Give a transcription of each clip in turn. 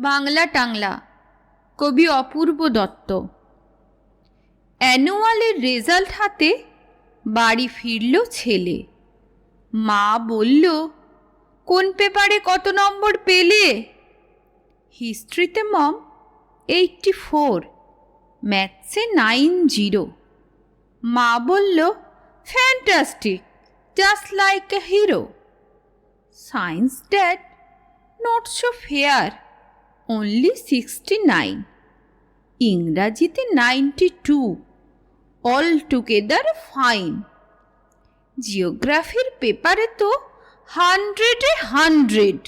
বাংলা টাংলা, কবি অপূর্ব দত্ত। অ্যানুয়ালের রেজাল্ট হাতে বাড়ি ফিরল ছেলে। মা বলল, কোন পেপারে কত নম্বর পেলে? হিস্ট্রিতে মম 84, ম্যাথসে 90। মা বলল, fantastic, just like a hero. Science dad, not so fair, only 69। ইংরাজিতে 92, অল টুগেদার ফাইন। জিওগ্রাফির পেপারে তো 100-এ 100,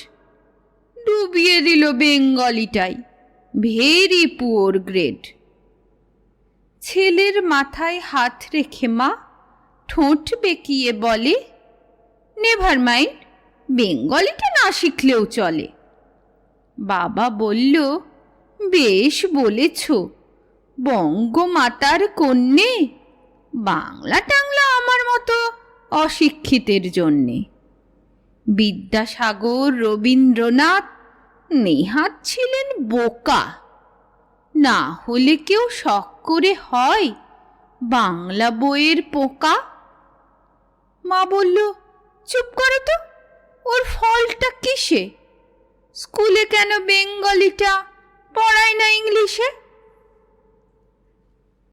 ডুবিয়ে দিল বেঙ্গলিটাই, ভেরি পুয়ার গ্রেড। ছেলের মাথায় হাত রেখে মা ঠোঁট বেঁকিয়ে বলে, নেভার মাইন্ড, বেঙ্গলিটা না শিখলেও চলে। বাবা বলল, বেশ বলেছ, বঙ্গমাতার কন্যে, বাংলা টাংলা আমার মতো অশিক্ষিতের জন্যে। বিদ্যাসাগর, রবীন্দ্রনাথ, নেহাত ছিলেন বোকা, না হলে কেউ শখ করে হয় বাংলা বইয়ের পোকা। মা বলল, চুপ করো তো, ওর ফলটা কিসে? স্কুলে কেন বেঙ্গলিটা পড়ায় না ইংলিশে?